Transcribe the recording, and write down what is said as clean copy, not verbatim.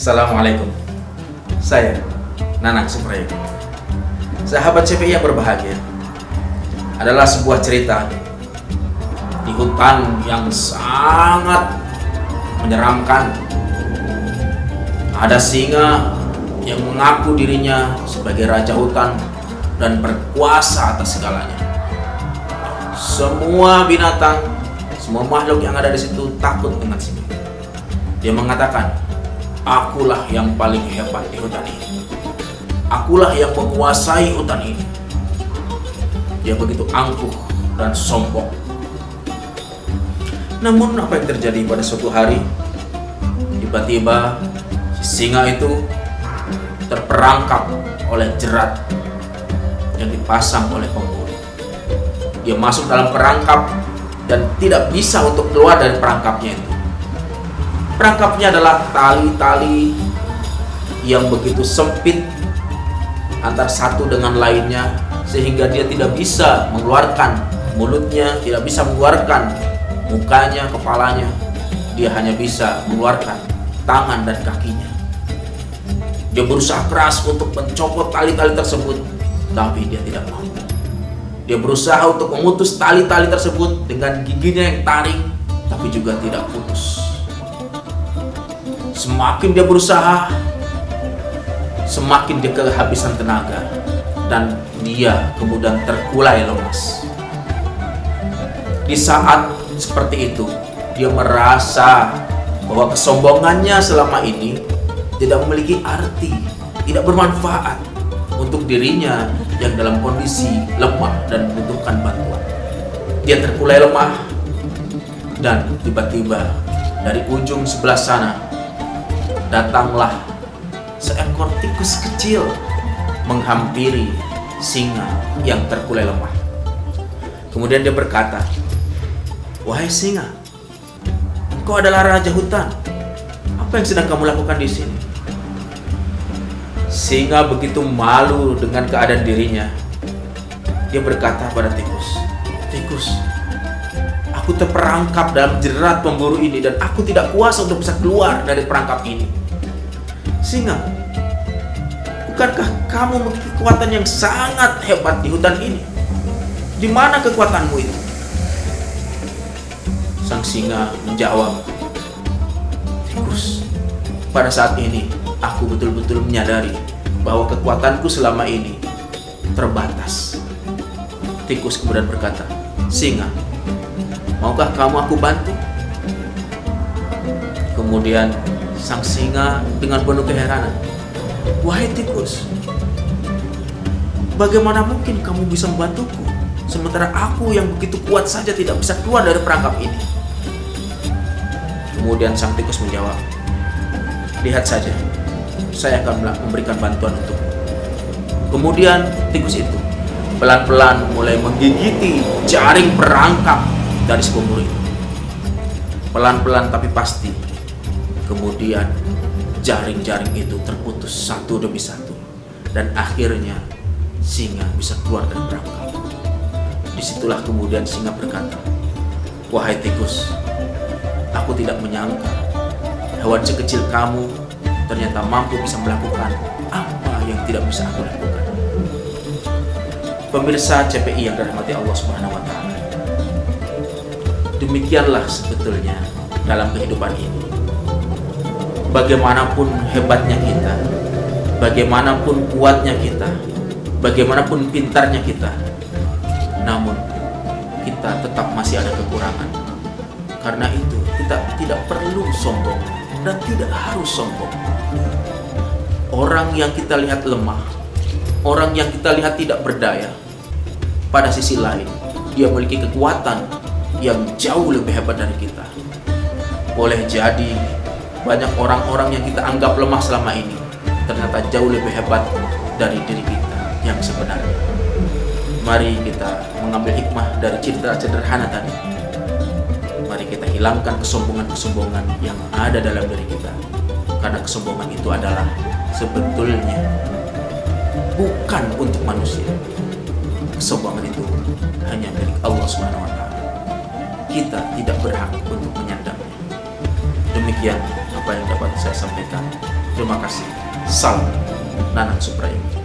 Assalamualaikum. Saya Nanang Suprayogi. Sahabat CPI yang berbahagia, adalah sebuah cerita di hutan yang sangat menyeramkan. Ada singa yang mengaku dirinya sebagai raja hutan dan berkuasa atas segalanya. Semua binatang, semua makhluk yang ada di situ takut dengan singa. Dia mengatakan, "Akulah yang paling hebat di hutan ini. Akulah yang menguasai hutan ini." Dia begitu angkuh dan sombong. Namun apa yang terjadi pada suatu hari? Tiba-tiba si singa itu terperangkap oleh jerat yang dipasang oleh pemburu. Dia masuk dalam perangkap dan tidak bisa untuk keluar dari perangkapnya itu. Perangkapnya adalah tali-tali yang begitu sempit antara satu dengan lainnya, sehingga dia tidak bisa mengeluarkan mulutnya, tidak bisa mengeluarkan mukanya, kepalanya. Dia hanya bisa mengeluarkan tangan dan kakinya. Dia berusaha keras untuk mencopot tali-tali tersebut, tapi dia tidak mampu. Dia berusaha untuk memutus tali-tali tersebut dengan giginya yang taring, tapi juga tidak putus. Semakin dia berusaha, semakin dia kehabisan tenaga, dan dia kemudian terkulai lemas. Di saat seperti itu, dia merasa bahwa kesombongannya selama ini tidak memiliki arti, tidak bermanfaat untuk dirinya yang dalam kondisi lemah dan membutuhkan bantuan. Dia terkulai lemah, dan tiba-tiba dari ujung sebelah sana datanglah seekor tikus kecil menghampiri singa yang terkulai lemah. Kemudian dia berkata, "Wahai singa, engkau adalah raja hutan. Apa yang sedang kamu lakukan di sini?" Singa begitu malu dengan keadaan dirinya. Dia berkata pada tikus, "Tikus, aku terperangkap dalam jerat pemburu ini dan aku tidak kuasa untuk bisa keluar dari perangkap ini." "Singa, bukankah kamu memiliki kekuatan yang sangat hebat di hutan ini? Di mana kekuatanmu itu?" Sang singa menjawab, "Tikus, pada saat ini aku betul-betul menyadari bahwa kekuatanku selama ini terbatas." Tikus kemudian berkata, "Singa, maukah kamu aku bantu?" Kemudian sang singa dengan penuh keheranan, "Wahai tikus, bagaimana mungkin kamu bisa membantuku, sementara aku yang begitu kuat saja tidak bisa keluar dari perangkap ini?" Kemudian sang tikus menjawab, "Lihat saja, saya akan memberikan bantuan untukmu." Kemudian tikus itu pelan-pelan mulai menggigiti jaring perangkap dari si pemburu itu. Pelan-pelan tapi pasti, kemudian jaring-jaring itu terputus satu demi satu, dan akhirnya singa bisa keluar dari perangkap. Disitulah kemudian singa berkata, "Wahai tikus, aku tidak menyangka hewan sekecil kamu ternyata mampu bisa melakukan apa yang tidak bisa aku lakukan." Pemirsa CPI yang dirahmati Allah Subhanahu wa Ta'ala, demikianlah sebetulnya dalam kehidupan ini. Bagaimanapun hebatnya kita, bagaimanapun kuatnya kita, bagaimanapun pintarnya kita, namun kita tetap masih ada kekurangan. Karena itu kita tidak perlu sombong dan tidak harus sombong. Orang yang kita lihat lemah, orang yang kita lihat tidak berdaya, pada sisi lain dia memiliki kekuatan yang jauh lebih hebat dari kita. Boleh jadi banyak orang-orang yang kita anggap lemah selama ini ternyata jauh lebih hebat dari diri kita yang sebenarnya. Mari kita mengambil hikmah dari cerita sederhana tadi. Mari kita hilangkan kesombongan-kesombongan yang ada dalam diri kita. Karena kesombongan itu adalah sebetulnya bukan untuk manusia. Kesombongan itu hanya milik Allah Subhanahu wa Ta'ala. Kita tidak berhak untuk menyandangnya. Demikian apa yang dapat saya sampaikan. Terima kasih. Salam Nanang Suprayogi.